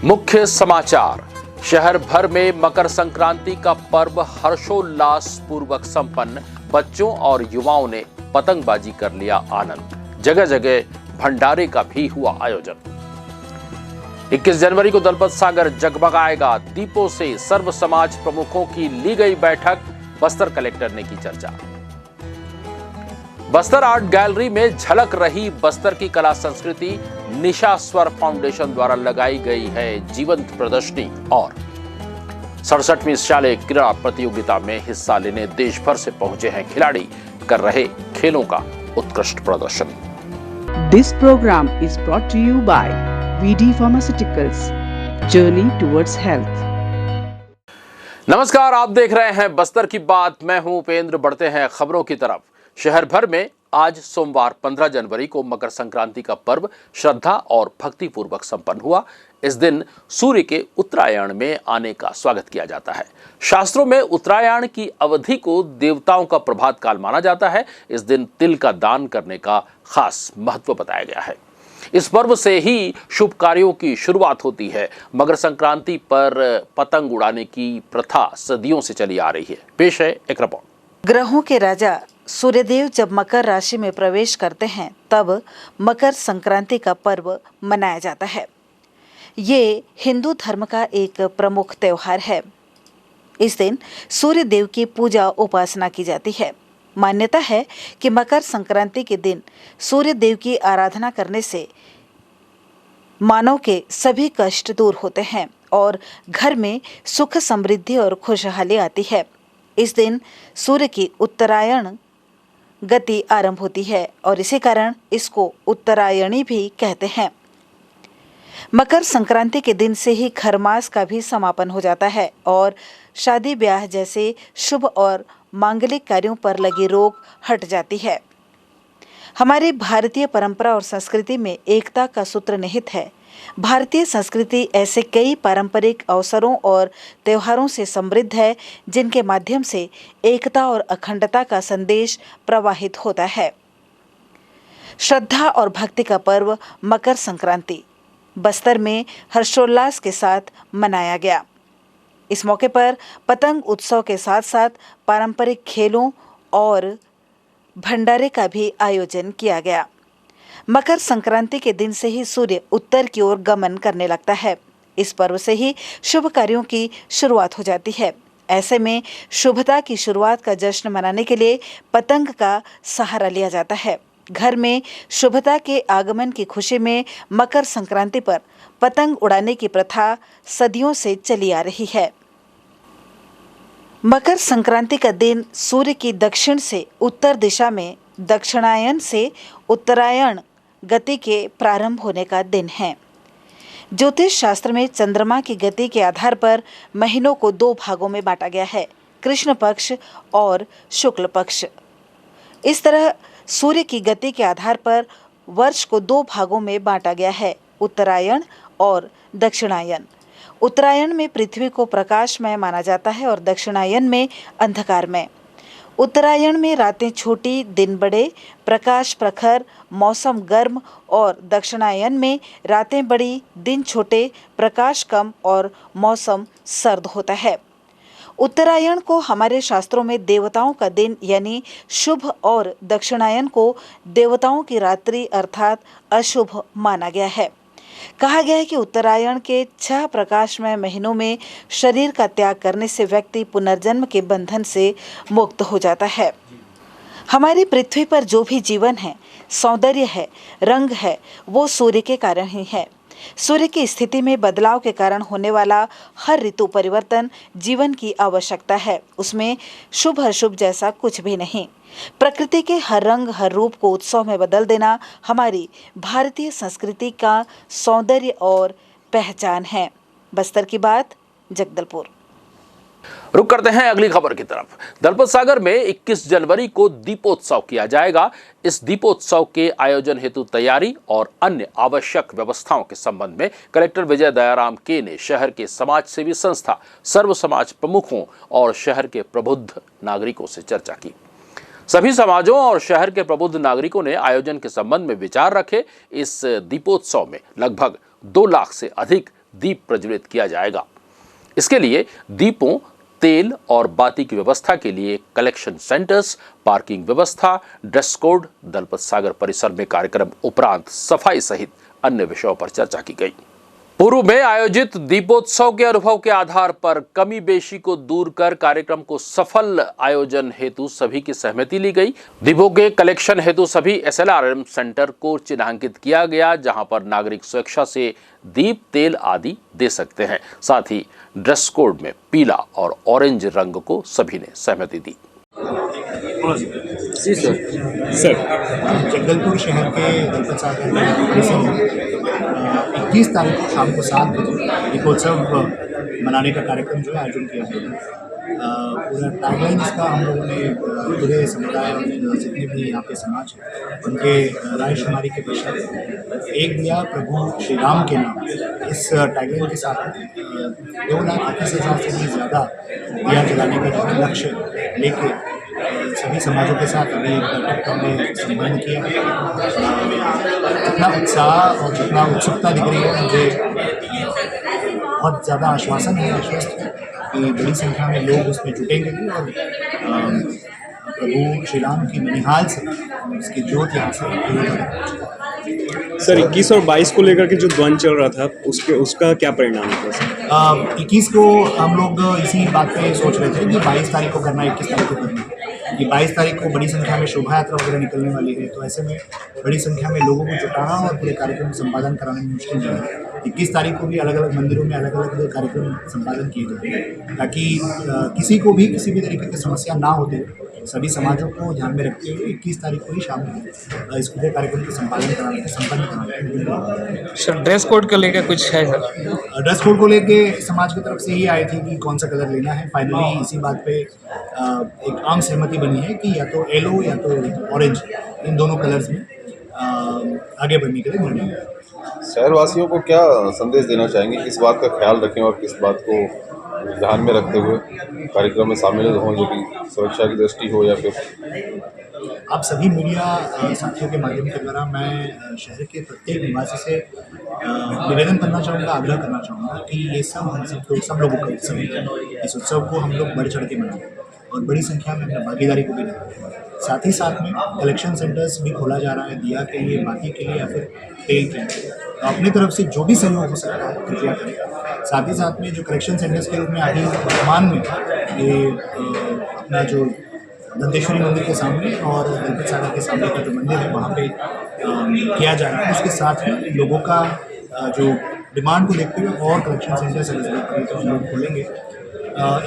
मुख्य समाचार। शहर भर में मकर संक्रांति का पर्व हर्षोल्लास पूर्वक संपन्न। बच्चों और युवाओं ने पतंगबाजी कर लिया आनंद। जगह जगह भंडारे का भी हुआ आयोजन। 21 जनवरी को दलपत सागर जगमगाएगा दीपों से। सर्व समाज प्रमुखों की ली गई बैठक। बस्तर कलेक्टर ने की चर्चा। बस्तर आर्ट गैलरी में झलक रही बस्तर की कला संस्कृति। निशा स्वर फाउंडेशन द्वारा लगाई गई है जीवंत प्रदर्शनी। और 67वीं शालेय क्रीड़ा प्रतियोगिता में हिस्सा लेने देश भर से पहुंचे हैं खिलाड़ी। कर रहे खेलों का उत्कृष्ट प्रदर्शन। This program is brought to you by VD Pharmaceuticals, Journey towards Health. नमस्कार, आप देख रहे हैं बस्तर की बात। मैं हूं उपेंद्र। बढ़ते हैं खबरों की तरफ। शहर भर में आज सोमवार 15 जनवरी को मकर संक्रांति का पर्व श्रद्धा और भक्ति पूर्वक संपन्न हुआ। इस दिन सूर्य के उत्तरायण में आने का स्वागत किया जाता है। शास्त्रों में उत्तरायण की अवधि को देवताओं का प्रभात काल माना जाता है। इस दिन तिल का दान करने का खास महत्व बताया गया है। इस पर्व से ही शुभ कार्यों की शुरुआत होती है। मकर संक्रांति पर पतंग उड़ाने की प्रथा सदियों से चली आ रही है। पेश है एक रिपोर्ट। ग्रहों के राजा सूर्यदेव जब मकर राशि में प्रवेश करते हैं तब मकर संक्रांति का पर्व मनाया जाता है। ये हिंदू धर्म का एक प्रमुख त्योहार है। इस दिन सूर्य देव की पूजा उपासना की जाती है। मान्यता है कि मकर संक्रांति के दिन सूर्य देव की आराधना करने से मानव के सभी कष्ट दूर होते हैं और घर में सुख समृद्धि और खुशहाली आती है। इस दिन सूर्य की उत्तरायण गति आरंभ होती है और इसी कारण इसको उत्तरायणी भी कहते हैं। मकर संक्रांति के दिन से ही खरमास का भी समापन हो जाता है और शादी ब्याह जैसे शुभ और मांगलिक कार्यों पर लगी रोक हट जाती है। हमारी भारतीय परंपरा और संस्कृति में एकता का सूत्र निहित है। भारतीय संस्कृति ऐसे कई पारंपरिक अवसरों और त्योहारों से समृद्ध है जिनके माध्यम से एकता और अखंडता का संदेश प्रवाहित होता है। श्रद्धा और भक्ति का पर्व मकर संक्रांति बस्तर में हर्षोल्लास के साथ मनाया गया। इस मौके पर पतंग उत्सव के साथ साथ पारंपरिक खेलों और भंडारे का भी आयोजन किया गया। मकर संक्रांति के दिन से ही सूर्य उत्तर की ओर गमन करने लगता है। इस पर्व से ही शुभ कार्यों की शुरुआत हो जाती है। ऐसे में शुभता की शुरुआत का जश्न मनाने के लिए पतंग का सहारा लिया जाता है। घर में शुभता के आगमन की खुशी में मकर संक्रांति पर पतंग उड़ाने की प्रथा सदियों से चली आ रही है। मकर संक्रांति का दिन सूर्य की दक्षिण से उत्तर दिशा में दक्षिणायन से उत्तरायण गति के प्रारंभ होने का दिन है। ज्योतिष शास्त्र में चंद्रमा की गति के आधार पर महीनों को दो भागों में बांटा गया है, कृष्ण पक्ष और शुक्ल पक्ष। इस तरह सूर्य की गति के आधार पर वर्ष को दो भागों में बांटा गया है, उत्तरायण और दक्षिणायन। उत्तरायण में पृथ्वी को प्रकाशमय माना जाता है और दक्षिणायन में अंधकारमय। उत्तरायण में रातें छोटी, दिन बड़े, प्रकाश प्रखर, मौसम गर्म और दक्षिणायन में रातें बड़ी, दिन छोटे, प्रकाश कम और मौसम सर्द होता है। उत्तरायण को हमारे शास्त्रों में देवताओं का दिन यानी शुभ और दक्षिणायन को देवताओं की रात्रि अर्थात अशुभ माना गया है। कहा गया है कि उत्तरायण के 6 प्रकाशमय महीनों में शरीर का त्याग करने से व्यक्ति पुनर्जन्म के बंधन से मुक्त हो जाता है। हमारी पृथ्वी पर जो भी जीवन है, सौंदर्य है, रंग है, वो सूर्य के कारण ही है। सूर्य की स्थिति में बदलाव के कारण होने वाला हर ऋतु परिवर्तन जीवन की आवश्यकता है। उसमें शुभ अशुभ जैसा कुछ भी नहीं। प्रकृति के हर रंग हर रूप को उत्सव में बदल देना हमारी भारतीय संस्कृति का सौंदर्य और पहचान है। बस्तर की बात, जगदलपुर। रुक करते हैं अगली खबर की तरफ। दलपत सागर में 21 जनवरी को दीपोत्सव किया जाएगा। इस दीपोत्सव के आयोजन हेतु तैयारी और अन्य आवश्यक व्यवस्थाओं के संबंध में कलेक्टर विजय दयाराम के ने शहर के समाज सेवी संस्था, सर्व समाज प्रमुखों और शहर के प्रबुद्ध नागरिकों से चर्चा की। सभी समाजों और शहर के प्रबुद्ध नागरिकों ने आयोजन के संबंध में विचार रखे। इस दीपोत्सव में लगभग 2 लाख से अधिक दीप प्रज्वलित किया जाएगा। इसके लिए दीपों, तेल और बाती की व्यवस्था के लिए कलेक्शन सेंटर्स, पार्किंग व्यवस्था, ड्रेस कोड, दलपत सागर परिसर में कार्यक्रम उपरांत सफाई सहित अन्य विषयों पर चर्चा की गई। पूर्व में आयोजित दीपोत्सव के अनुभव के आधार पर कमी बेशी को दूर कर कार्यक्रम को सफल आयोजन हेतु सभी की सहमति ली गई। दीपों के कलेक्शन हेतु सभी SLRM सेंटर को चिन्हांकित किया गया, जहां पर नागरिक स्वेच्छा से दीप, तेल आदि दे सकते हैं। साथ ही ड्रेस कोड में पीला और ऑरेंज रंग को सभी ने सहमति दी। जी सर। जगदलपुर शहर के दलपत सागर परिसर में 21 तारीख को शाम को 7 बजे दीपोत्सव मनाने का कार्यक्रम जो है आयोजन किया गया। पूरा टैगलाइन इसका हम लोगों ने पूरे समुदाय और जितने भी यहाँ के समाज हैं उनके रायशुमारी के पश्चात एक दिया प्रभु श्री राम के नाम, इस टैगलाइन के साथ 2,21,000 से भी ज़्यादा दिया जलाने का जो है लक्ष्य लेके सभी समाजों के साथ अभी एक बैठक हमने संपन्न किया। जितना उत्साह और जितना उत्सुकता दिख रही है, मुझे बहुत ज़्यादा आश्वासन है, आश्वस्त है कि बड़ी संख्या में लोग उसमें जुटेंगे और प्रभु श्री राम की ननिहाल से इसकी ज्योत यहाँ से। सर 21 और 22 को लेकर के जो द्वंद्व चल रहा था उसका क्या परिणाम है सर? 21 को हम लोग इसी बात पे सोच रहे थे कि 22 तारीख को करना है, 21 तारीख को करना है। कि 22 तारीख को बड़ी संख्या में शोभा यात्रा वगैरह निकलने वाली है, तो ऐसे में बड़ी संख्या में लोगों को जुटाना और पूरे कार्यक्रम संपादन कराने में मुश्किल जो है। 21 तारीख को भी अलग अलग मंदिरों में अलग अलग कार्यक्रम संपादन किए जाएंगे ताकि किसी को भी किसी भी तरीके की समस्या ना होते सभी समाजों को ध्यान में रखते हुए 21 तारीख को ही शाम में इस पूरे कार्यक्रम के संपादन कराने के संपन्न कराने। सर ड्रेस कोड को लेकर कुछ है सर? ड्रेस कोड को लेके समाज की तरफ से ही आए थे कि कौन सा कलर लेना है। फाइनली इसी बात पे एक आम सहमति बनी है कि या तो येलो या तो ऑरेंज, इन दोनों कलर्स में आगे बढ़ने के लिए निर्णय लिया। शहरवासियों को क्या संदेश देना चाहेंगे, किस बात का ख्याल रखें और किस बात को ध्यान में रखते हुए कार्यक्रम में शामिल हों, जो कि सुरक्षा की दृष्टि हो या फिर? आप सभी मीडिया साथियों के माध्यम के द्वारा मैं शहर के प्रत्येक निवासी से निवेदन करना चाहूँगा, आग्रह करना चाहूँगा कि ये सब लोगों का उत्सव है। इस उत्सव को हम लोग बढ़ चढ़ के मनाएं और बड़ी संख्या में अपनी भागीदारी को भी दें। साथ ही साथ में कलेक्शन सेंटर्स भी खोला जा रहा है, दिया के लिए, बाती के लिए या फिर तेल के लिए। तो अपनी तरफ से जो भी सहयोग हो सकता है कृपया करें। साथ ही साथ में जो कलेक्शन सेंटर्स के रूप में अभी वर्तमान में ये अपना जो दंतेश्वरी मंदिर के सामने और दलपत सागर के सामने का जो मंदिर है वहाँ पे किया जा रहा है, उसके साथ में लोगों का जो डिमांड को देखते हुए और कलेक्शन सेंटर्स हम लोग खोलेंगे।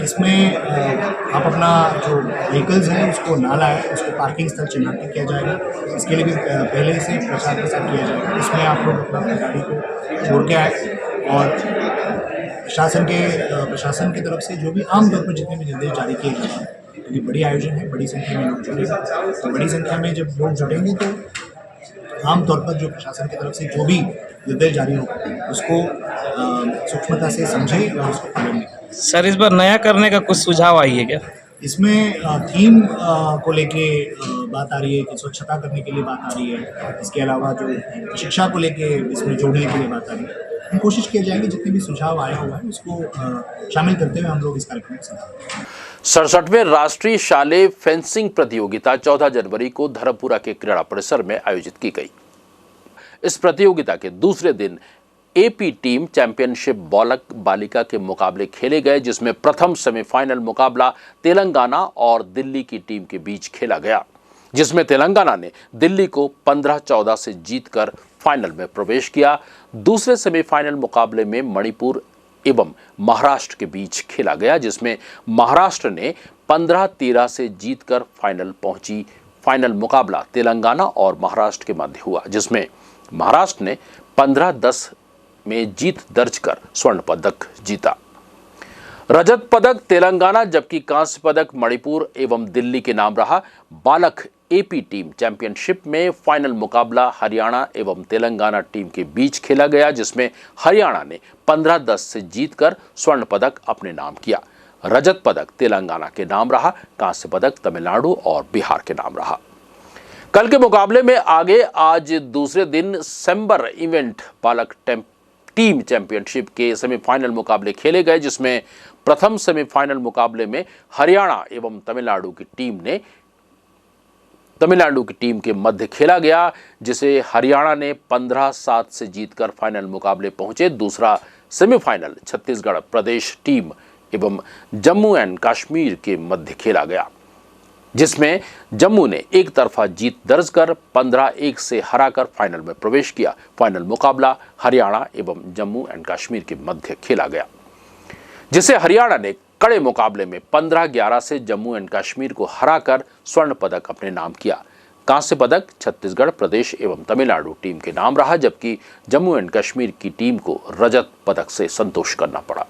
इसमें आप अपना जो व्हीकल्स हैं उसको ना लाएं, उसको पार्किंग स्थल चिन्हित किया जाएगा। इसके लिए भी पहले से प्रचार प्रसार किया जाएगा। इसमें आप लोग अपना गाड़ी को छोड़ के आए और प्रशासन की तरफ से जो भी आमतौर पर जितने भी निर्देश जारी किए गए हैं, क्योंकि बड़ी आयोजन है, बड़ी संख्या में लोग जुटेंगे, तो बड़ी संख्या में जब लोग जुटेंगे तो आमतौर पर जो प्रशासन की तरफ से जो भी निर्देश जारी होगा उसको सूक्ष्मता से समझें और उसको पालन करें। सर इस बार नया करने का कुछ सुझाव आई है क्या? इसमें थीम को लेके बात आ रही है कि स्वच्छता करने के लिए बात आ रही है। इसके अलावा जो शिक्षा को लेके इसमें जोड़ने के लिए बात आ रही है। हम कोशिश किया जाएगी जितने भी सुझाव आया हुआ है उसको शामिल करते हुए हम लोग इस कार्यक्रम में संभालेंगे। 67वें राष्ट्रीय शालेय फेंसिंग प्रतियोगिता 14 जनवरी को धर्मपुरा के क्रीड़ा परिसर में आयोजित की गई। इस प्रतियोगिता के दूसरे दिन एपी टीम चैंपियनशिप बालक बालिका के मुकाबले खेले गए, जिसमें प्रथम सेमीफाइनल मुकाबला तेलंगाना और दिल्ली की टीम के बीच खेला गया, जिसमें तेलंगाना ने दिल्ली को 15-14 से जीतकर फाइनल में प्रवेश किया। दूसरे सेमीफाइनल मुकाबले में मणिपुर एवं महाराष्ट्र के बीच खेला गया, जिसमें महाराष्ट्र ने 15-13 से जीतकर फाइनल पहुंची। फाइनल मुकाबला तेलंगाना और महाराष्ट्र के मध्य हुआ, जिसमें महाराष्ट्र ने 15-10 में जीत दर्ज कर स्वर्ण पदक जीता। रजत पदक तेलंगाना जबकि कांस्य पदक मणिपुर एवं दिल्ली के नाम रहा। बालक एपी टीम चैंपियनशिप में फाइनल मुकाबला हरियाणा एवं तेलंगाना टीम के बीच खेला गया, जिसमें हरियाणा ने 15-10 से जीतकर स्वर्ण पदक अपने नाम किया। रजत पदक तेलंगाना के नाम रहा, कांस्य पदक तमिलनाडु और बिहार के नाम रहा। कल के मुकाबले में आगे आज दूसरे दिन सेम्बर इवेंट बालक टीम चैंपियनशिप के सेमीफाइनल मुकाबले खेले गए, जिसमें प्रथम सेमीफाइनल मुकाबले में हरियाणा एवं तमिलनाडु की टीम के मध्य खेला गया, जिसे हरियाणा ने 15-7 से जीतकर फाइनल मुकाबले पहुंचे। दूसरा सेमीफाइनल छत्तीसगढ़ प्रदेश टीम एवं जम्मू एंड कश्मीर के मध्य खेला गया, जिसमें जम्मू ने एक तरफा जीत दर्ज कर 15-1 से हराकर फाइनल में प्रवेश किया। फाइनल मुकाबला हरियाणा एवं जम्मू एंड कश्मीर के मध्य खेला गया, जिसे हरियाणा ने कड़े मुकाबले में 15-11 से जम्मू एंड कश्मीर को हराकर स्वर्ण पदक अपने नाम किया। कांस्य पदक छत्तीसगढ़ प्रदेश एवं तमिलनाडु टीम के नाम रहा, जबकि जम्मू एंड कश्मीर की टीम को रजत पदक से संतोष करना पड़ा।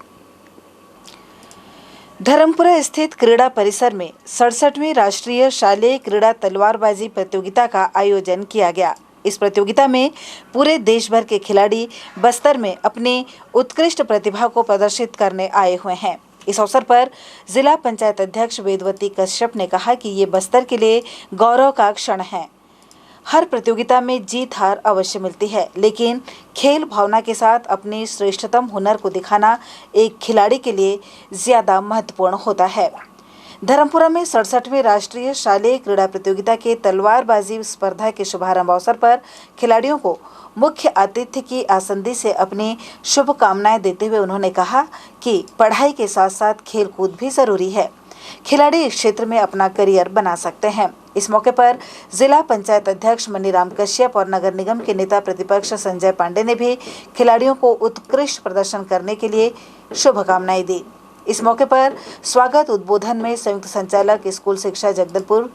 धर्मपुरा स्थित क्रीड़ा परिसर में 67वीं राष्ट्रीय शालेय क्रीड़ा तलवारबाजी प्रतियोगिता का आयोजन किया गया। इस प्रतियोगिता में पूरे देश भर के खिलाड़ी बस्तर में अपनी उत्कृष्ट प्रतिभा को प्रदर्शित करने आए हुए हैं। इस अवसर पर जिला पंचायत अध्यक्ष वेदवती कश्यप ने कहा कि ये बस्तर के लिए गौरव का क्षण है। हर प्रतियोगिता में जीत हार अवश्य मिलती है, लेकिन खेल भावना के साथ अपनी श्रेष्ठतम हुनर को दिखाना एक खिलाड़ी के लिए ज्यादा महत्वपूर्ण होता है। धर्मपुरा में 67वीं राष्ट्रीय शालेय क्रीड़ा प्रतियोगिता के तलवारबाजी स्पर्धा के शुभारंभ अवसर पर खिलाड़ियों को मुख्य आतिथ्य की आसंदी से अपनी शुभकामनाएं देते हुए उन्होंने कहा कि पढ़ाई के साथ साथ खेलकूद भी जरूरी है। खिलाड़ी इस क्षेत्र में अपना करियर बना सकते हैं। इस मौके पर जिला पंचायत अध्यक्ष मनीराम कश्यप और नगर निगम के नेता प्रतिपक्ष संजय पांडे ने भी खिलाड़ियों को उत्कृष्ट प्रदर्शन करने के लिए शुभकामनाएं दी। इस मौके पर स्वागत उद्बोधन में संयुक्त संचालक स्कूल शिक्षा जगदलपुर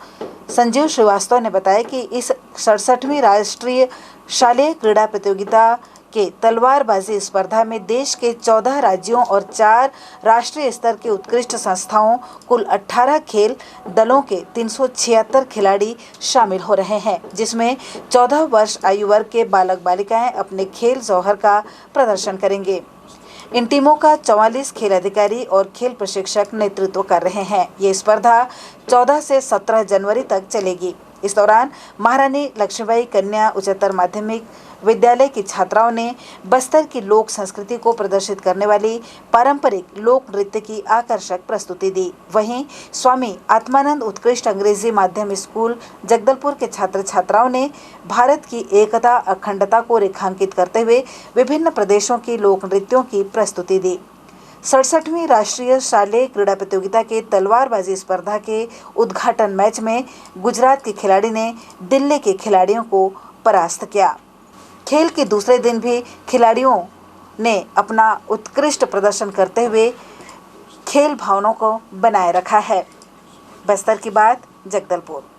संजीव श्रीवास्तव ने बताया कि इस 67वीं राष्ट्रीय शालेय क्रीड़ा प्रतियोगिता के तलवारबाजी स्पर्धा में देश के 14 राज्यों और 4 राष्ट्रीय स्तर के उत्कृष्ट संस्थाओं कुल 18 खेल दलों के 376 खिलाड़ी शामिल हो रहे हैं, जिसमें 14 वर्ष आयु वर्ग के बालक बालिकाएं अपने खेल जौहर का प्रदर्शन करेंगे। इन टीमों का 44 खेल अधिकारी और खेल प्रशिक्षक नेतृत्व कर रहे हैं। ये स्पर्धा 14 से 17 जनवरी तक चलेगी। इस दौरान महारानी लक्ष्मीबाई कन्या उच्चतर माध्यमिक विद्यालय की छात्राओं ने बस्तर की लोक संस्कृति को प्रदर्शित करने वाली पारंपरिक लोक नृत्य की आकर्षक प्रस्तुति दी। वहीं स्वामी आत्मानंद उत्कृष्ट अंग्रेजी माध्यम स्कूल जगदलपुर के छात्र छात्राओं ने भारत की एकता अखंडता को रेखांकित करते हुए विभिन्न प्रदेशों की लोक नृत्यों की प्रस्तुति दी। 67वीं राष्ट्रीय शालेय क्रीड़ा प्रतियोगिता के तलवारबाजी स्पर्धा के उद्घाटन मैच में गुजरात के खिलाड़ी ने दिल्ली के खिलाड़ियों को परास्त किया। खेल के दूसरे दिन भी खिलाड़ियों ने अपना उत्कृष्ट प्रदर्शन करते हुए खेल भावनाओं को बनाए रखा है। बस्तर की बात, जगदलपुर।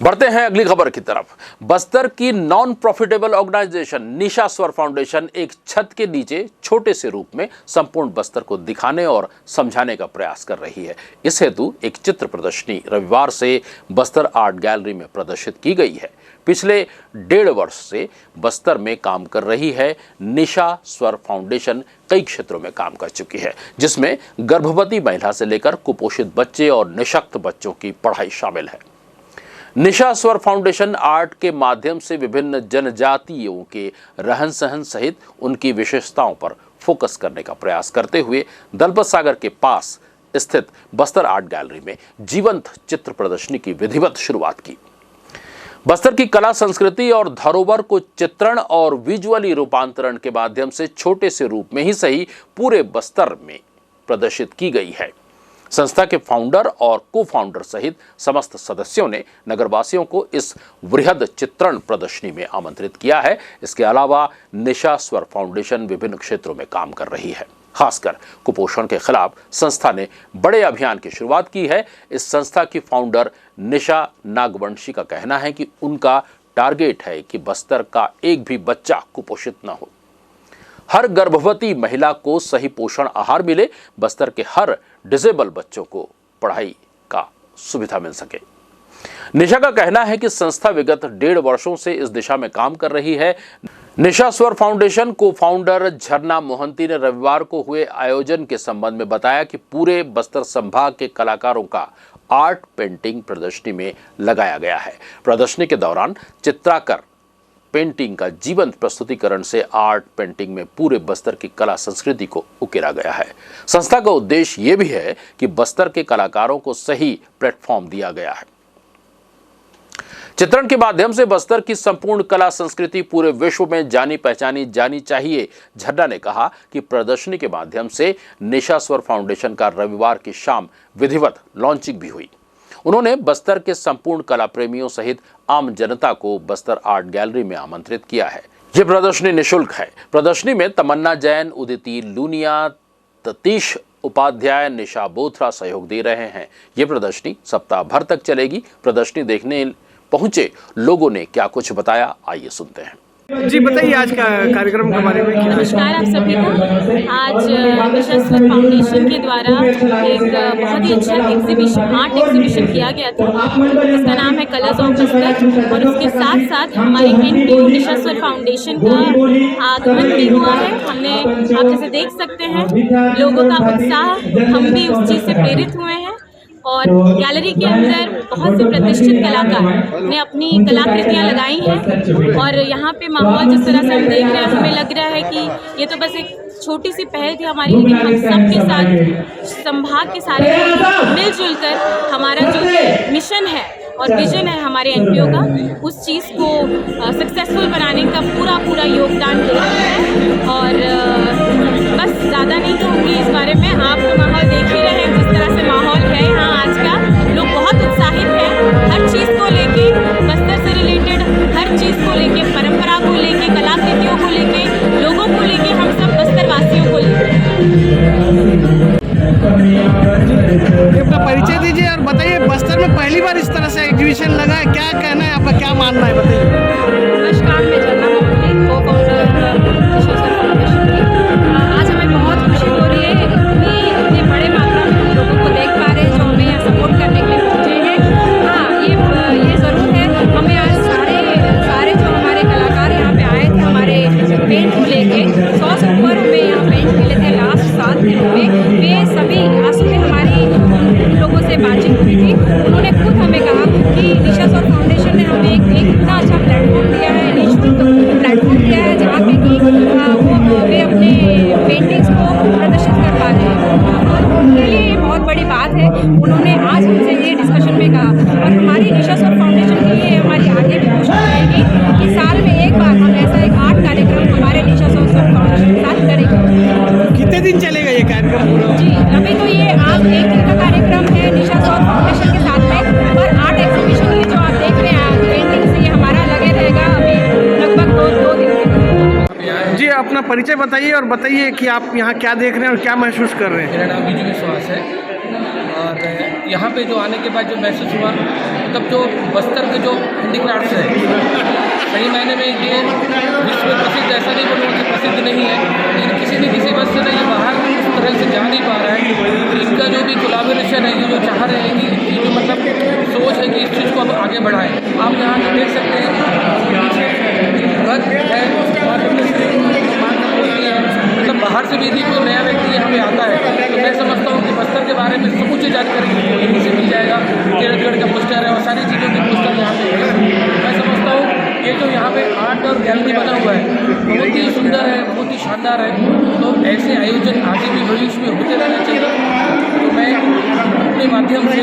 बढ़ते हैं अगली खबर की तरफ। बस्तर की नॉन प्रॉफिटेबल ऑर्गेनाइजेशन निशा स्वर फाउंडेशन एक छत के नीचे छोटे से रूप में संपूर्ण बस्तर को दिखाने और समझाने का प्रयास कर रही है। इस हेतु एक चित्र प्रदर्शनी रविवार से बस्तर आर्ट गैलरी में प्रदर्शित की गई है। पिछले 1.5 वर्ष से बस्तर में काम कर रही है निशा स्वर फाउंडेशन कई क्षेत्रों में काम कर चुकी है, जिसमें गर्भवती महिला से लेकर कुपोषित बच्चे और निशक्त बच्चों की पढ़ाई शामिल है। निशा स्वर फाउंडेशन आर्ट के माध्यम से विभिन्न जनजातियों के रहन सहन सहित उनकी विशेषताओं पर फोकस करने का प्रयास करते हुए दलपत सागर के पास स्थित बस्तर आर्ट गैलरी में जीवंत चित्र प्रदर्शनी की विधिवत शुरुआत की। बस्तर की कला संस्कृति और धरोहर को चित्रण और विजुअली रूपांतरण के माध्यम से छोटे से रूप में ही सही पूरे बस्तर में प्रदर्शित की गई है। संस्था के फाउंडर और को फाउंडर सहित समस्त सदस्यों ने नगरवासियों को इस वृहद चित्रण प्रदर्शनी में आमंत्रित किया है। इसके अलावा निशा स्वर फाउंडेशन विभिन्न क्षेत्रों में काम कर रही है। खासकर कुपोषण के खिलाफ संस्था ने बड़े अभियान की शुरुआत की है। इस संस्था की फाउंडर निशा नागवंशी का कहना है कि उनका टारगेट है कि बस्तर का एक भी बच्चा कुपोषित न हो, हर गर्भवती महिला को सही पोषण आहार मिले, बस्तर के हर डिसेबल बच्चों को पढ़ाई का सुविधा मिल सके। निशा का कहना है कि संस्था विगत 1.5 वर्षों से इस दिशा में काम कर रही है। निशा स्वर फाउंडेशन को फाउंडर झरना मोहंती ने रविवार को हुए आयोजन के संबंध में बताया कि पूरे बस्तर संभाग के कलाकारों का आर्ट पेंटिंग प्रदर्शनी में लगाया गया है। प्रदर्शनी के दौरान चित्राकर पेंटिंग का जीवंत प्रस्तुतिकरण से आर्ट पेंटिंग में पूरे बस्तर की कला संस्कृति को उकेरा गया है। संस्था का उद्देश्य ये भी है कि बस्तर के कलाकारों को सही प्लेटफॉर्म दिया गया है। चित्रण के माध्यम से बस्तर की संपूर्ण कला संस्कृति पूरे विश्व में जानी पहचानी जानी चाहिए। झरना ने कहा कि प्रदर्शनी के माध्यम से निशा स्वर फाउंडेशन का रविवार की शाम विधिवत लॉन्चिंग भी हुई। उन्होंने बस्तर के संपूर्ण कला प्रेमियों सहित आम जनता को बस्तर आर्ट गैलरी में आमंत्रित किया है। यह प्रदर्शनी निःशुल्क है। प्रदर्शनी में तमन्ना जैन, उदिति लूनिया, ततीश उपाध्याय, निशा बोथरा सहयोग दे रहे हैं। ये प्रदर्शनी सप्ताह भर तक चलेगी। प्रदर्शनी देखने पहुंचे लोगों ने क्या कुछ बताया, आइए सुनते हैं। जी बताइए आज का कार्यक्रम के बारे में। नमस्कार आप सभी को। आज निशा स्वर फाउंडेशन के द्वारा एक बहुत ही अच्छा एग्जीबिशन, आर्ट एग्जीबिशन किया गया था। इसका नाम है कलर्स ऑफ बस्तर और उसके साथ साथ हमारी एनपीओ निशा स्वर फाउंडेशन का आगमन भी हुआ है। हमने, आप जैसे देख सकते हैं, लोगों का उत्साह, हम भी उस चीज़ से प्रेरित हुए हैं और गैलरी के अंदर बहुत से प्रतिष्ठित कलाकार ने अपनी कलाकृतियाँ लगाई हैं और यहाँ पे माहौल जिस तरह से हम देख रहे हैं, हमें लग रहा है कि ये तो बस एक छोटी सी पहल थी हमारी, लेकिन हम सबके साथ संभाग के सारे मिलजुल कर हमारा जो मिशन है और विजन है हमारे एनपीओ का, उस चीज़ को सक्सेसफुल बनाने का पूरा योगदान दे रहे हैं। और बस ज़्यादा नहीं कहूँगी इस बारे में, आप माहौल देख ही रहे हैं जिस तरह से माहौल है यहाँ आज का। लोग बहुत उत्साहित हैं हर चीज़ को लेके, बस्तर से रिलेटेड हर चीज़ को लेके, परंपरा को लेके, कलाकृतियों को लेके, लोगों को लेके, हम सब बस्तर वासियों को लेके। अपना परिचय दीजिए और बताइए, बस्तर में पहली बार इस तरह से एग्जीबिशन लगा है, क्या कहना है आपका, क्या मानना है, बताइए। नमस्कार, मैं झरना मोहंती, को फाउंडर निशा स्वर फाउंडेशन की। आज हमें बहुत खुशी हो रही है, इतनी बड़े मात्रा में हम लोगों को देख पा रहे हैं जो हमें यहाँ सपोर्ट करने के लिए पहुँचे हैं। हाँ, ये ज़रूर है, हमें आज सारे जो हमारे कलाकार यहाँ पे आए थे हमारे पेंट को लेके, 100 से ऊपर हमें यहाँ पेंट मिले थे लास्ट 7 दिनों में। वे सभी आज सुबह हमारी लोगों से बातचीत हुई थी, उन्होंने खुद हमें कहा कि निशा स्वर फाउंडेशन ने हमें एक इतना अच्छा प्लेटफॉर्म दिया है, निःशुल्क प्लेटफॉर्म दिया है, जहाँ पे कि वे अपने पेंटिंग्स को प्रदर्शित कर पा रहे हैं। उनके लिए ये बहुत बड़ी बात है। उन्होंने आज हमसे ये डिस्कशन में कहा और हमारी निशा स्वर फाउंडेशन के लिए हमारी आगे भी कोशिश रहेगी कि साल में एक बार हम ऐसा एक आर्ट कार्यक्रम हमारे निशा स्वर फाउंडेशन के साथ करेंगे। कितने दिन चलेगा ये कार्यक्रम? जी, अभी तो ये आज एक दिन का कार्यक्रम है निशा स्वर फाउंडेशन के साथ में, और आर्ट एग्जीबिशन ये जो आप देख रहे हैं पेंटिंग से, ये हमारा लगे रहेगा अभी लगभग 2 दिन तक। जी अपना परिचय बताइए और बताइए कि आप यहाँ क्या देख रहे हैं और क्या महसूस कर रहे हैं। मेरा नाम बिजू विश्वास है और यहाँ पे जो आने के बाद जो महसूस हुआ, तब जो बस्तर के जो हैंडीक्राफ्ट्स है, सही मायने में ये विश्व प्रसिद्ध, ऐसा नहीं बोलूँगा कि प्रसिद्ध नहीं है, लेकिन किसी न किसी वजह से ये बाहर उस तरह से जा नहीं पा रहा है। इनका जो भी कोलाबोरेशन है, ये जो चाह रहे हैं कि ये जो मतलब सोच है कि इस चीज़ को अब आगे बढ़ाएं। आप यहाँ से देख सकते हैं रथ है और मतलब बाहर से भी यदि कोई नया व्यक्ति यहाँ पे आता है तो मैं समझता हूँ कि बस्तर के बारे में समूची जानकारी यहीं से मिल जाएगा। तीरथगढ़ का पोस्टर है और सारी चीज़ों के पोस्टर यहाँ पे है। मैं समझता हूँ ये जो यहाँ पे आर्ट और गैलरी बना हुआ है बहुत ही सुंदर है, बहुत ही शानदार है। तो ऐसे आयोजन आगे भी भविष्य में होते रहना चाहिए। तो मैं अपने माध्यम से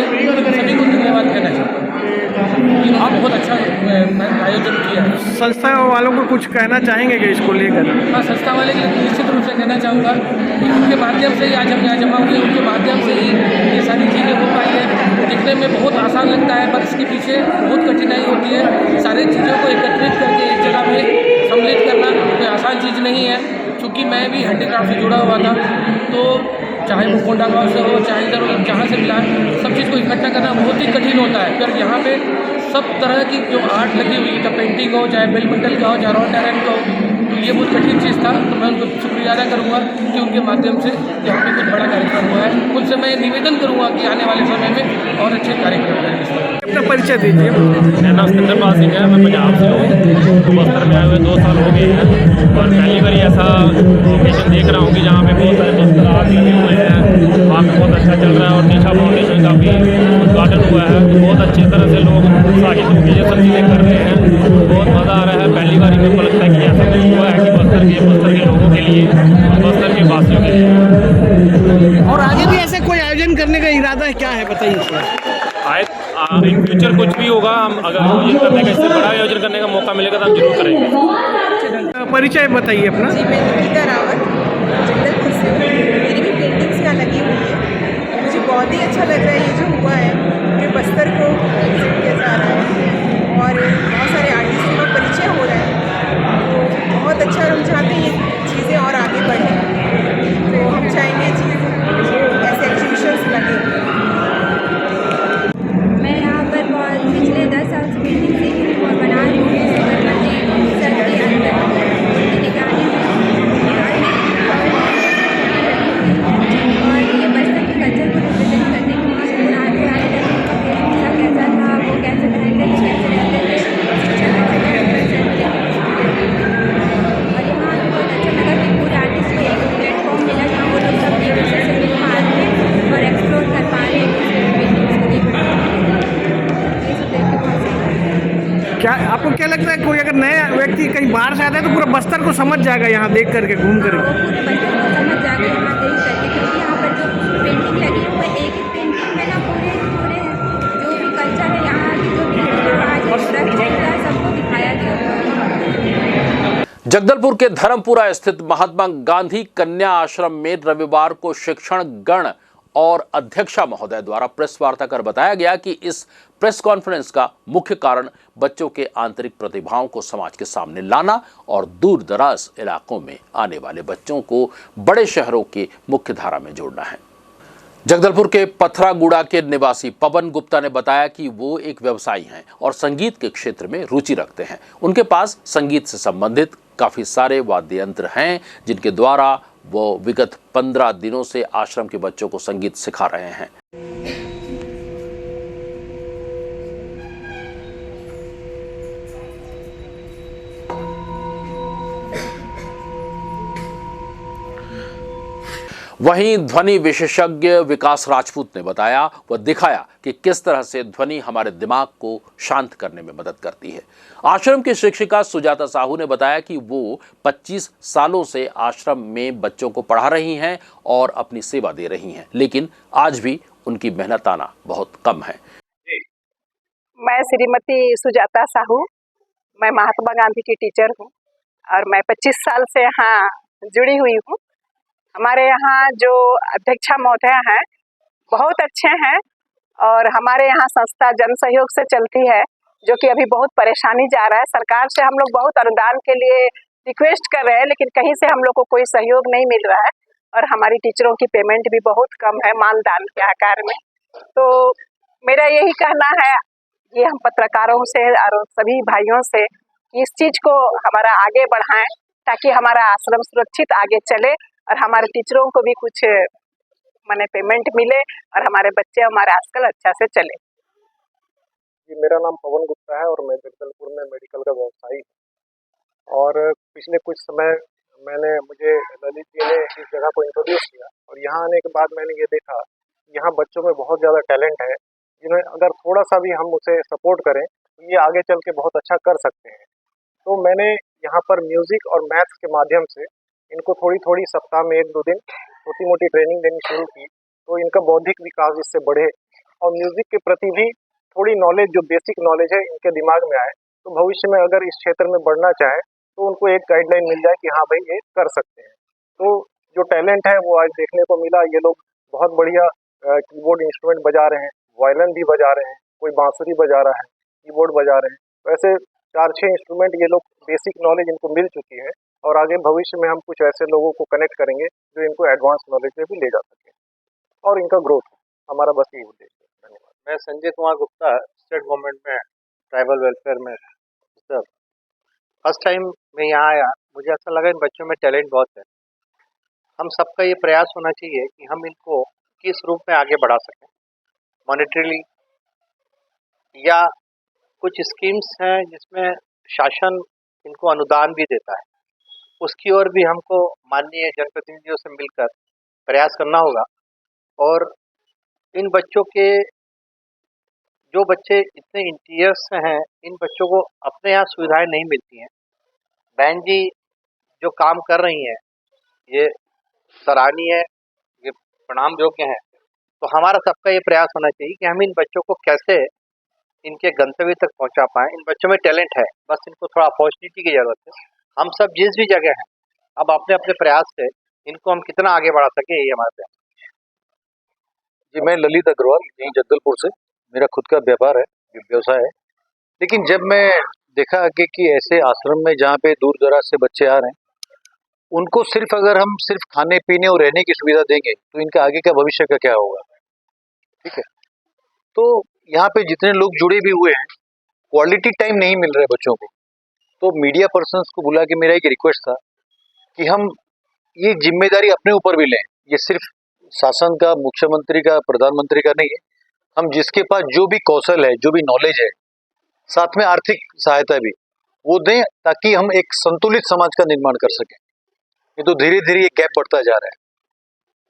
सभी को धन्यवाद कहना चाहता हूँ कि आप बहुत अच्छा आयोजन किया है। संस्था वालों को कुछ कहना चाहेंगे कि इसको लेकर? हाँ, संस्था वाले निश्चित रूप से कहना चाहूँगा कि उनके माध्यम से ही आज हम यहाँ जमा हुए, उनके माध्यम से ही ये सारी चाहे वो कोंडागांव से हो, चाहे इधर हो, जहाँ से मिला सब चीज़ को इकट्ठा करना बहुत ही कठिन होता है। फिर यहाँ पे सब तरह की जो आर्ट लगी हुई है, चाहे पेंटिंग हो, चाहे बेलमेंटल का हो, चाहे रॉ टैलेंट का हो, तो ये बहुत कठिन चीज़ था। तो मैं उनको शुक्रिया अदा करूँगा कि उनके माध्यम से यहाँ पे कुछ बड़ा कार्यक्रम हुआ है। उनसे मैं निवेदन करूँगा कि आने वाले समय में और अच्छे कार्यक्रम करें इस पर। अपना परिचय दीजिए। मेरा नाम सतेंद्र पाल सिंह है, मैं पंजाब से हूँ। तो बस्तर में आए हुए 2 साल हो गए हैं और पहली बार ऐसा लोकेशन देख रहा हूँ कि जहाँ पे बहुत सारे बस्तर आर्ट लगे हुए हैं। वहाँ पे बहुत अच्छा चल रहा है और निशा फाउंडेशन का भी उद्घाटन हुआ है। तो बहुत अच्छी तरह से लोग साहित्य की ये सब चीज़ें कर रहे हैं, बहुत मज़ा आ रहा है। पहली बार मेरे को लगता है कि ऐसा कुछ हुआ है कि बस्तर के लोगों के लिए, बस्तर के वासियों के लिए। और आगे भी ऐसे कोई आयोजन करने का इरादा है, क्या है बताइए। इन फ्यूचर कुछ भी होगा, हम अगर आयोजन करने का, इससे बड़ा आयोजन करने का मौका मिलेगा तो हम जरूर करेंगे। परिचय बताइए अपना। जी, मैं निकिता रावत जगदलपुर से हूँ। मेरी भी पेंटिंग्स यहाँ लगी हुई है। मुझे बहुत ही अच्छा लग रहा है ये जो हुआ है, कि बस्तर को प्रेजेंट किया जा रहा है और बहुत सारे आर्टिस्टों का परिचय हो रहा है। तो बहुत अच्छा, और हम चाहते हैं ये चीज़ें और आगे बढ़ें। तो हम चाहेंगे ऐसे एग्जीबिशंस लगे। मैं यहाँ पर बहुत पिछले 10 साल से पेंटिंग सीख रही हूँ और बना रही हूँ। सरपंच सर के अंदर उनकी निगरानी में और ये बस्तर के कल्चर को रिप्रेजेंट करने के लिए पुराने टाइम का कैसा था, वो कैसे रहते थे, कैसे रहते थे, शिक्षा कैसे रहते थे। और यहाँ बहुत अच्छा लगा कि पूरे आर्टिस्ट को एक प्लेटफॉर्म मिला जहाँ वो लोग सब एक दूसरे से मिल पा रहे हैं और एक्सप्लोर कर पा रहे हैं पेंटिंग्स को देख पा रहे हैं। क्या आपको क्या लगता है, कोई अगर नया व्यक्ति कहीं बाहर से आता है तो पूरा बस्तर को समझ जाएगा यहाँ देख करके, घूम करके? वो पूरे बस्तर को समझ जाएगा यहाँ देख करके, क्योंकि यहाँ पर जो पेंटिंग लगी है वो एक एक पेंटिंग में ना पूरे जो भी कल्चर है यहाँ की, जो भी रिवाज है, स्ट्रक्चर है, सबको दिखाया गया है। जगदलपुर के धर्मपुरा स्थित महात्मा गांधी कन्या आश्रम में रविवार को शिक्षण गण और अध्यक्षा महोदय द्वारा प्रेस वार्ता कर बताया गया कि इस प्रेस कॉन्फ्रेंस का मुख्य कारण बच्चों के आंतरिक प्रतिभाओं को समाज के सामने लाना और दूर दराज इलाकों में आने वाले बच्चों को बड़े शहरों की मुख्य धारा में जोड़ना है। जगदलपुर के पथरागुड़ा के निवासी पवन गुप्ता ने बताया कि वो एक व्यवसायी हैं और संगीत के क्षेत्र में रुचि रखते हैं। उनके पास संगीत से संबंधित काफी सारे वाद्य यंत्र हैं जिनके द्वारा वो विगत 15 दिनों से आश्रम के बच्चों को संगीत सिखा रहे हैं। वहीं ध्वनि विशेषज्ञ विकास राजपूत ने बताया व दिखाया कि किस तरह से ध्वनि हमारे दिमाग को शांत करने में मदद करती है। आश्रम की शिक्षिका सुजाता साहू ने बताया कि वो 25 सालों से आश्रम में बच्चों को पढ़ा रही हैं और अपनी सेवा दे रही हैं, लेकिन आज भी उनकी मेहनताना बहुत कम है। मैं श्रीमती सुजाता साहू, मैं महात्मा गांधी की टीचर हूँ और मैं 25 साल से यहाँ जुड़ी हुई हूँ। हमारे यहाँ जो अध्यक्षा महोदय हैं बहुत अच्छे हैं और हमारे यहाँ संस्था जन सहयोग से चलती है, जो कि अभी बहुत परेशानी जा रहा है। सरकार से हम लोग बहुत अनुदान के लिए रिक्वेस्ट कर रहे हैं, लेकिन कहीं से हम लोग को कोई सहयोग नहीं मिल रहा है और हमारी टीचरों की पेमेंट भी बहुत कम है मानदान के आकार में। तो मेरा यही कहना है, ये हम पत्रकारों से और सभी भाइयों से, कि इस चीज़ को हमारा आगे बढ़ाएं ताकि हमारा आश्रम सुरक्षित आगे चले और हमारे टीचरों को भी कुछ माने पेमेंट मिले और हमारे बच्चे हमारे आजकल अच्छा से चले। जी, मेरा नाम पवन गुप्ता है और मैं जगदलपुर में मेडिकल का व्यवसायी हूँ। और पिछले कुछ समय मुझे ललित जी ने इस जगह को इंट्रोड्यूस किया और यहाँ आने के बाद मैंने ये देखा यहाँ बच्चों में बहुत ज़्यादा टैलेंट है, जिन्हें अगर थोड़ा सा भी हम उसे सपोर्ट करें तो ये आगे चल के बहुत अच्छा कर सकते हैं। तो मैंने यहाँ पर म्यूज़िक और मैथ्स के माध्यम से इनको थोड़ी सप्ताह में 1-2 दिन छोटी मोटी ट्रेनिंग देनी शुरू की, तो इनका बौद्धिक विकास इससे बढ़े और म्यूज़िक के प्रति भी थोड़ी नॉलेज, जो बेसिक नॉलेज है, इनके दिमाग में आए। तो भविष्य में अगर इस क्षेत्र में बढ़ना चाहे तो उनको एक गाइडलाइन मिल जाए कि हाँ भाई ये कर सकते हैं। तो जो टैलेंट है वो आज देखने को मिला। ये लोग बहुत बढ़िया कीबोर्ड इंस्ट्रूमेंट बजा रहे हैं, वायलिन भी बजा रहे हैं, कोई बांसुरी बजा रहा है, कीबोर्ड बजा रहे हैं। तो ऐसे 4-6 इंस्ट्रूमेंट ये लोग बेसिक नॉलेज इनको मिल चुकी है और आगे भविष्य में हम कुछ ऐसे लोगों को कनेक्ट करेंगे जो इनको एडवांस नॉलेज में भी ले जा सके। और इनका ग्रोथ हो। हमारा बस यही उद्देश्य है। धन्यवाद। मैं संजय कुमार गुप्ता, स्टेट गवर्नमेंट में ट्राइबल वेलफेयर में सर फर्स्ट टाइम मैं यहाँ आया, मुझे ऐसा लगा इन बच्चों में टैलेंट बहुत है। हम सबका ये प्रयास होना चाहिए कि हम इनको किस रूप में आगे बढ़ा सकें, मॉनेटरीली या कुछ स्कीम्स हैं जिसमें शासन इनको अनुदान भी देता है, उसकी ओर भी हमको माननीय जनप्रतिनिधियों से मिलकर प्रयास करना होगा। और इन बच्चों के जो बच्चे इतने इंटीरियर से हैं, इन बच्चों को अपने यहाँ सुविधाएं नहीं मिलती हैं। बहन जी जो काम कर रही हैं ये सराहनीय है, ये प्रणाम योग्य है। तो हमारा सबका ये प्रयास होना चाहिए कि हम इन बच्चों को कैसे इनके गंतव्य तक पहुंचा पाएं। इन बच्चों में टैलेंट है, बस इनको थोड़ा अपॉर्चुनिटी की जरूरत है। हम सब जिस भी जगह हैं, अब अपने अपने प्रयास से इनको हम कितना आगे बढ़ा सके, यही हमारा प्रयास। जी, मैं ललित अग्रवाल, यहीं जगदलपुर से। मेरा खुद का व्यापार है, व्यवसाय है। लेकिन जब मैं देखा कि ऐसे आश्रम में जहाँ पे दूर दराज से बच्चे आ रहे हैं, उनको सिर्फ अगर हम सिर्फ खाने पीने और रहने की सुविधा देंगे तो इनका आगे का भविष्य का क्या होगा, ठीक है। तो यहाँ पे जितने लोग जुड़े भी हुए हैं, क्वालिटी टाइम नहीं मिल रहा है बच्चों को। तो मीडिया पर्सन्स को बुला के मेरा एक रिक्वेस्ट था कि हम ये जिम्मेदारी अपने ऊपर भी लें। ये सिर्फ शासन का, मुख्यमंत्री का, प्रधानमंत्री का नहीं है। हम जिसके पास जो भी कौशल है, जो भी नॉलेज है, साथ में आर्थिक सहायता भी वो दें, ताकि हम एक संतुलित समाज का निर्माण कर सकें। ये तो धीरे धीरे ये गैप बढ़ता जा रहा है।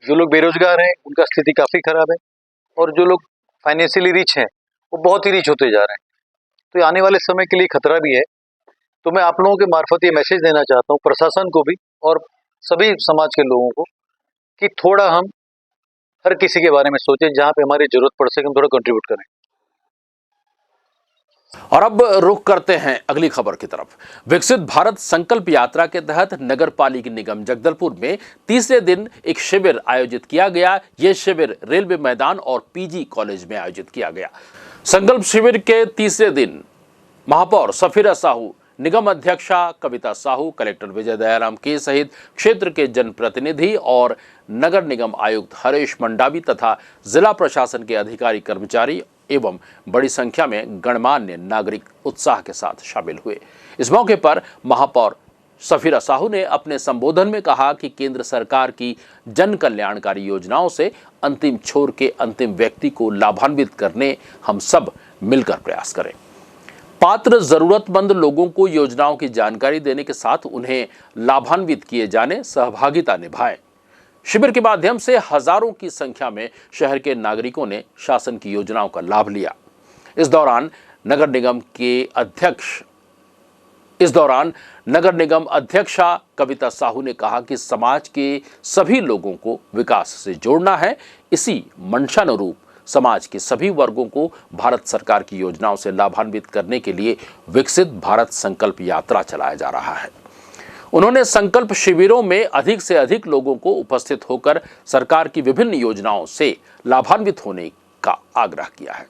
जो लोग बेरोजगार हैं उनका स्थिति काफी खराब है, और जो लोग फाइनेंशियली रिच हैं वो बहुत ही रिच होते जा रहे हैं। तो ये आने वाले समय के लिए खतरा भी है। तो मैं आप लोगों के मार्फत ये मैसेज देना चाहता हूँ प्रशासन को भी और सभी समाज के लोगों को कि थोड़ा हम हर किसी के बारे में सोचें, जहाँ पे हमारी जरूरत पड़ सके हम थोड़ा कंट्रीब्यूट करें। और अब रुख करते हैं अगली खबर की तरफ। विकसित भारत संकल्प यात्रा के तहत नगर पालिका निगम जगदलपुर में तीसरे दिन एक शिविर आयोजित किया गया। यह शिविर रेलवे मैदान और पीजी कॉलेज में आयोजित किया गया। संकल्प शिविर के तीसरे दिन महापौर सफीरा साहू, निगम अध्यक्षा कविता साहू, कलेक्टर विजय दयाराम के सहित क्षेत्र के जनप्रतिनिधि और नगर निगम आयुक्त हरीश मंडावी तथा जिला प्रशासन के अधिकारी कर्मचारी एवं बड़ी संख्या में गणमान्य नागरिक उत्साह के साथ शामिल हुए। इस मौके पर महापौर सफीरा साहू ने अपने संबोधन में कहा कि केंद्र सरकार की जन कल्याणकारी योजनाओं से अंतिम छोर के अंतिम व्यक्ति को लाभान्वित करने हम सब मिलकर प्रयास करें। पात्र जरूरतमंद लोगों को योजनाओं की जानकारी देने के साथ उन्हें लाभान्वित किए जाने सहभागिता निभाएं। शिविर के माध्यम से हजारों की संख्या में शहर के नागरिकों ने शासन की योजनाओं का लाभ लिया। इस दौरान नगर निगम अध्यक्षा कविता साहू ने कहा कि समाज के सभी लोगों को विकास से जोड़ना है। इसी मंशानुरूप समाज के सभी वर्गों को भारत सरकार की योजनाओं से लाभान्वित करने के लिए विकसित भारत संकल्प यात्रा चलाया जा रहा है। उन्होंने संकल्प शिविरों में अधिक से अधिक लोगों को उपस्थित होकर सरकार की विभिन्न योजनाओं से लाभान्वित होने का आग्रह किया है।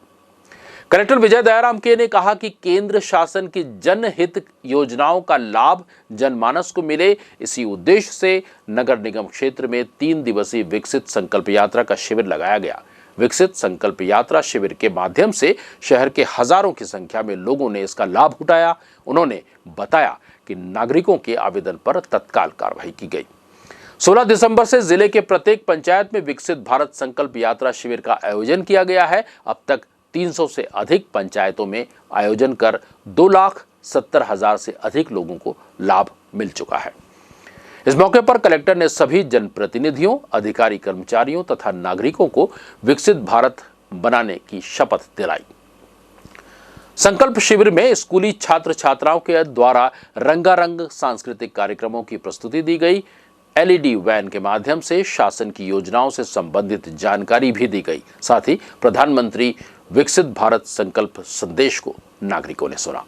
कलेक्टर विजय दयाराम के ने कहा कि केंद्र शासन की जनहित योजनाओं का लाभ जनमानस को मिले, इसी उद्देश्य से नगर निगम क्षेत्र में 3 दिवसीय विकसित संकल्प यात्रा का शिविर लगाया गया। विकसित संकल्प यात्रा शिविर के माध्यम से शहर के हजारों की संख्या में लोगों ने इसका लाभ उठाया। उन्होंने बताया कि नागरिकों के आवेदन पर तत्काल कार्रवाई की गई। 16 दिसंबर से जिले के प्रत्येक पंचायत में विकसित भारत संकल्प यात्रा शिविर का आयोजन किया गया है। अब तक 300 से अधिक पंचायतों में आयोजन कर 2,70,000 से अधिक लोगों को लाभ मिल चुका है। इस मौके पर कलेक्टर ने सभी जनप्रतिनिधियों, अधिकारी, कर्मचारियों तथा नागरिकों को विकसित भारत बनाने की शपथ दिलाई। संकल्प शिविर में स्कूली छात्र छात्राओं के द्वारा रंगारंग सांस्कृतिक कार्यक्रमों की प्रस्तुति दी गई। LED वैन के माध्यम से शासन की योजनाओं से संबंधित जानकारी भी दी गई। साथ ही प्रधानमंत्री विकसित भारत संकल्प संदेश को नागरिकों ने सुना।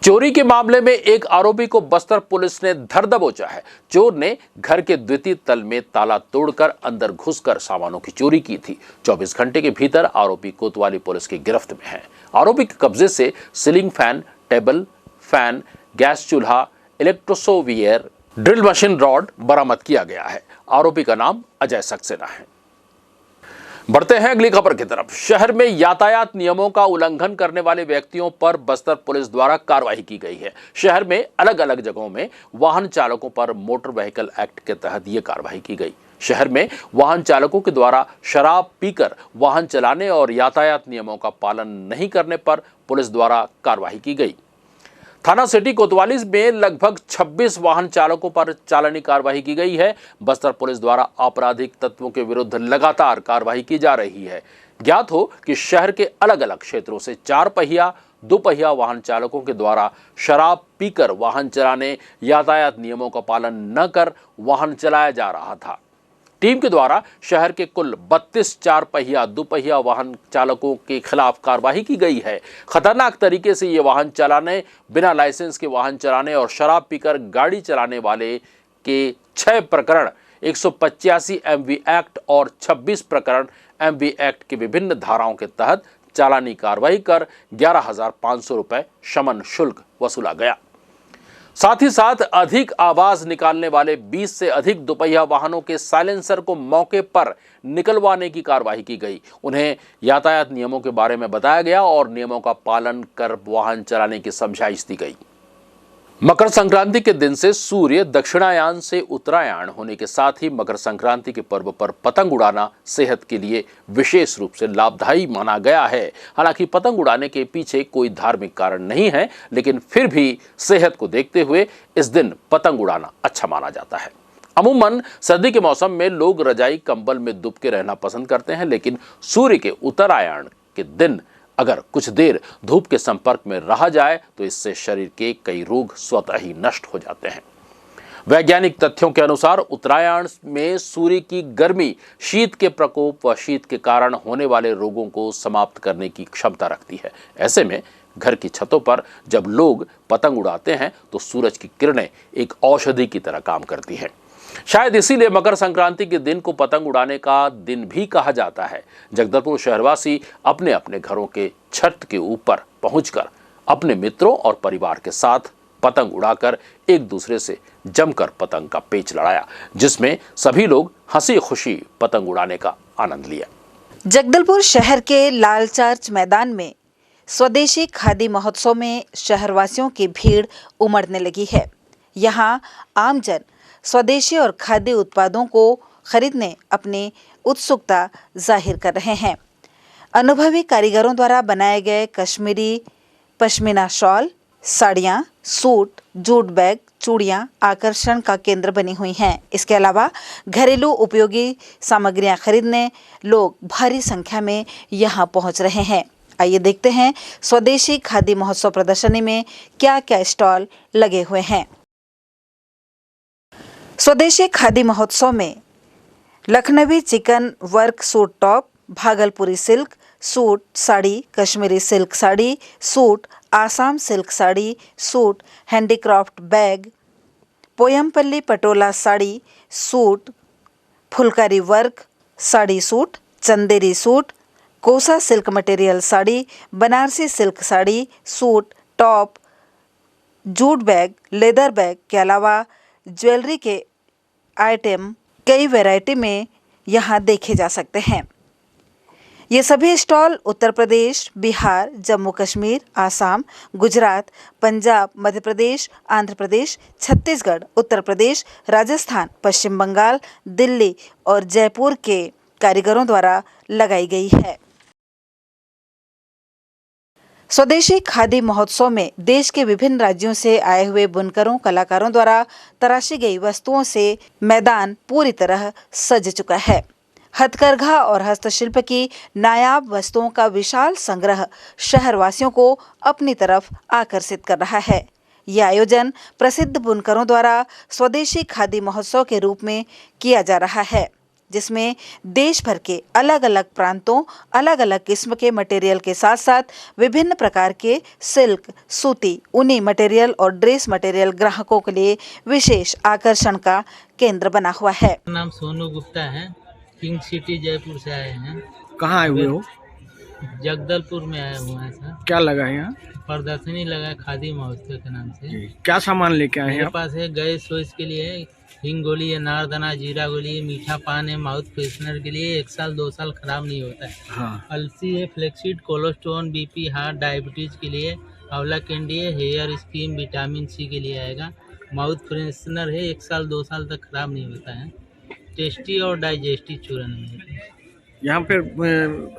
चोरी के मामले में एक आरोपी को बस्तर पुलिस ने धर दबोचा है। चोर ने घर के द्वितीय तल में ताला तोड़कर अंदर घुसकर सामानों की चोरी की थी। 24 घंटे के भीतर आरोपी कोतवाली पुलिस की गिरफ्त में है। आरोपी के कब्जे से ceiling fan, table fan, gas चूल्हा, इलेक्ट्रोसोवियर, ड्रिल मशीन रॉड बरामद किया गया है। आरोपी का नाम अजय सक्सेना है। बढ़ते हैं अगली खबर की तरफ। शहर में यातायात नियमों का उल्लंघन करने वाले व्यक्तियों पर बस्तर पुलिस द्वारा कार्रवाई की गई है। शहर में अलग अलग जगहों में वाहन चालकों पर मोटर व्हीकल एक्ट के तहत यह कार्रवाई की गई। शहर में वाहन चालकों के द्वारा शराब पीकर वाहन चलाने और यातायात नियमों का पालन नहीं करने पर पुलिस द्वारा कार्रवाई की गई। थाना सिटी कोतवाली में लगभग 26 वाहन चालकों पर चालानी कार्रवाई की गई है। बस्तर पुलिस द्वारा आपराधिक तत्वों के विरुद्ध लगातार कार्रवाई की जा रही है। ज्ञात हो कि शहर के अलग अलग क्षेत्रों से 4 पहिया 2 पहिया वाहन चालकों के द्वारा शराब पीकर वाहन चलाने, यातायात नियमों का पालन न कर वाहन चलाया जा रहा था। टीम के द्वारा शहर के कुल 32 4 पहिया 2 पहिया वाहन चालकों के खिलाफ कार्रवाई की गई है। खतरनाक तरीके से ये वाहन चलाने, बिना लाइसेंस के वाहन चलाने और शराब पीकर गाड़ी चलाने वाले के 6 प्रकरण 185 MV एक्ट और 26 प्रकरण MV एक्ट की विभिन्न धाराओं के तहत चालानी कार्रवाई कर 11,500 रुपए शमन शुल्क वसूला गया। साथ ही साथ अधिक आवाज निकालने वाले 20 से अधिक 2 पहिया वाहनों के साइलेंसर को मौके पर निकलवाने की कार्रवाई की गई। उन्हें यातायात नियमों के बारे में बताया गया और नियमों का पालन कर वाहन चलाने की समझाइश दी गई। मकर संक्रांति के दिन से सूर्य दक्षिणायन से उत्तरायण होने के साथ ही मकर संक्रांति के पर्व पर पतंग उड़ाना सेहत के लिए विशेष रूप से लाभदायी माना गया है। हालांकि पतंग उड़ाने के पीछे कोई धार्मिक कारण नहीं है, लेकिन फिर भी सेहत को देखते हुए इस दिन पतंग उड़ाना अच्छा माना जाता है। अमूमन सर्दी के मौसम में लोग रजाई कंबल में दुब के रहना पसंद करते हैं, लेकिन सूर्य के उत्तरायण के दिन अगर कुछ देर धूप के संपर्क में रहा जाए तो इससे शरीर के कई रोग स्वतः ही नष्ट हो जाते हैं। वैज्ञानिक तथ्यों के अनुसार उत्तरायण में सूर्य की गर्मी शीत के प्रकोप व शीत के कारण होने वाले रोगों को समाप्त करने की क्षमता रखती है। ऐसे में घर की छतों पर जब लोग पतंग उड़ाते हैं तो सूरज की किरणें एक औषधि की तरह काम करती हैं। शायद इसीलिए मकर संक्रांति के दिन को पतंग उड़ाने का दिन भी कहा जाता है। जगदलपुर शहरवासी अपने अपने घरों के छत के ऊपर पहुंचकर अपने मित्रों और परिवार के साथ पतंग उड़ाकर एक दूसरे से जमकर पतंग का पेच लड़ाया, जिसमें सभी लोग हंसी खुशी पतंग उड़ाने का आनंद लिया। जगदलपुर शहर के लाल चर्च मैदान में स्वदेशी खादी महोत्सव में शहरवासियों की भीड़ उमड़ने लगी है। यहाँ आमजन स्वदेशी और खाद्य उत्पादों को खरीदने अपनी उत्सुकता जाहिर कर रहे हैं। अनुभवी कारीगरों द्वारा बनाए गए कश्मीरी पश्मीना शॉल, साड़ियाँ, सूट, जूट बैग, चूड़ियाँ आकर्षण का केंद्र बनी हुई हैं। इसके अलावा घरेलू उपयोगी सामग्रियाँ खरीदने लोग भारी संख्या में यहाँ पहुँच रहे हैं। आइए देखते हैं स्वदेशी खादी महोत्सव प्रदर्शनी में क्या क्या स्टॉल लगे हुए हैं। स्वदेशी खादी महोत्सव में Lucknowi chikan work suit top, Bhagalpuri silk suit sari, Kashmiri silk sari suit, Assam silk sari suit, handicraft bag, Pochampally patola sari suit, phulkari work sari suit, Chanderi suit, kosa silk material sari, Banarasi silk sari suit, top, jute bag, leather bag के अलावा ज्वेलरी के आइटम कई वैरायटी में यहाँ देखे जा सकते हैं। ये सभी स्टॉल उत्तर प्रदेश, बिहार, जम्मू कश्मीर, आसाम, गुजरात, पंजाब, मध्य प्रदेश, आंध्र प्रदेश, छत्तीसगढ़, उत्तर प्रदेश, राजस्थान, पश्चिम बंगाल, दिल्ली और जयपुर के कारीगरों द्वारा लगाई गई है। स्वदेशी खादी महोत्सव में देश के विभिन्न राज्यों से आए हुए बुनकरों, कलाकारों द्वारा तराशी गई वस्तुओं से मैदान पूरी तरह सज चुका है। हथकरघा और हस्तशिल्प की नायाब वस्तुओं का विशाल संग्रह शहरवासियों को अपनी तरफ आकर्षित कर रहा है। यह आयोजन प्रसिद्ध बुनकरों द्वारा स्वदेशी खादी महोत्सव के रूप में किया जा रहा है, जिसमें देश भर के अलग अलग प्रांतों, अलग अलग किस्म के मटेरियल के साथ साथ विभिन्न प्रकार के सिल्क, सूती, ऊनी मटेरियल और ड्रेस मटेरियल ग्राहकों के लिए विशेष आकर्षण का केंद्र बना हुआ है। नाम सोनू गुप्ता है, किंग सिटी जयपुर से आए हैं। कहाँ आए हुए हो? जगदलपुर में आए हुए हैं सर। क्या लगा है यहाँ? प्रदर्शनी लगा है खादी महोत्सव के नाम से। क्या सामान लेके आए हैं मेरे आप? पास है गैस सोइस के लिए, हिंग गोली है, नारदाना जीरा गोली है, मीठा पान है, माउथ फ्रेशनर के लिए 1 साल 2 साल खराब नहीं होता है। हाँ। अलसी है, flaxseed, cholesterol, BP, heart, diabetes के लिए, आंवला कैंडी है, हेयर स्कीम, विटामिन सी के लिए आएगा। माउथ फ्रेशनर है, 1 साल 2 साल तक खराब नहीं होता है। टेस्टी और डाइजेस्टिव चूरन है। यहाँ पे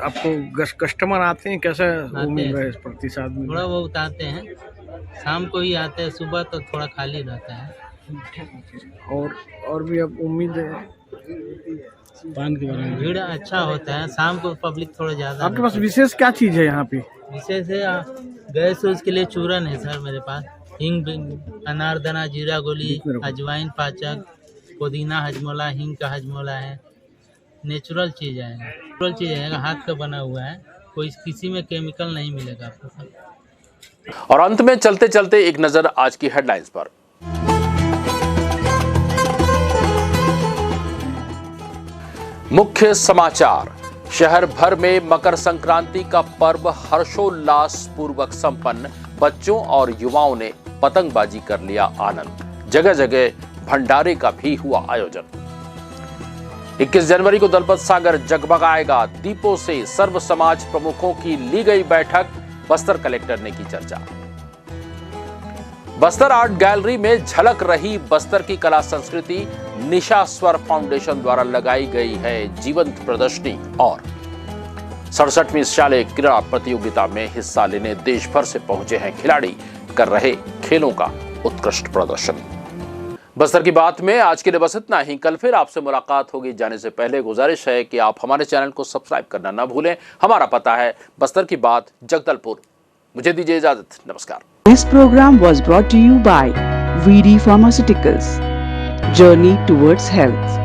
आपको कस्टमर आते हैं, कैसा वो मिल रहा है प्रतिसाद? थोड़ा बहुत आते हैं, शाम को ही आते हैं, सुबह तो थोड़ा खाली रहता है। और भी अब उम्मीद है पान के बारे में भीड़ अच्छा होता है, शाम को पब्लिक थोड़ा ज़्यादा। आपके पास विशेष क्या चीज़ है यहाँ पे? विशेष है गैस उसके लिए चूरन है सर मेरे पास, हिंग, अनारदाना, जीरा गोली, अजवाइन, पाचक, पुदीना हजमोला, हिंग का हजमोला है। नेचुरल चीज़ है, हाथ का बना हुआ है, कोई किसी में केमिकल नहीं मिलेगा आपको सर। और अंत में चलते चलते एक नजर आज की हेडलाइंस पर। मुख्य समाचार, शहर भर में मकर संक्रांति का पर्व हर्षोल्लास पूर्वक संपन्न। बच्चों और युवाओं ने पतंगबाजी कर लिया आनंद। जगह जगह भंडारे का भी हुआ आयोजन। 21 जनवरी को दलपत सागर जगमगाएगा दीपों से। सर्व समाज प्रमुखों की ली गई बैठक। बस्तर कलेक्टर ने की चर्चा। बस्तर आर्ट गैलरी में झलक रही बस्तर की कला संस्कृति। निशा स्वर फाउंडेशन द्वारा लगाई गई है जीवंत प्रदर्शनी। और 67वीं शालेय क्रीड़ा प्रतियोगिता में हिस्सा लेने देश भर से पहुंचे हैं खिलाड़ी, कर रहे खेलों का उत्कृष्ट प्रदर्शन। बस्तर की बात में आज के लिए बस इतना ही। कल फिर आपसे मुलाकात होगी। जाने से पहले गुजारिश है कि आप हमारे चैनल को सब्सक्राइब करना ना भूलें। हमारा पता है बस्तर की बात, जगदलपुर। मुझे दीजिए इजाजत। नमस्कार। This program was brought to you by VD Pharmaceuticals. Journey towards health.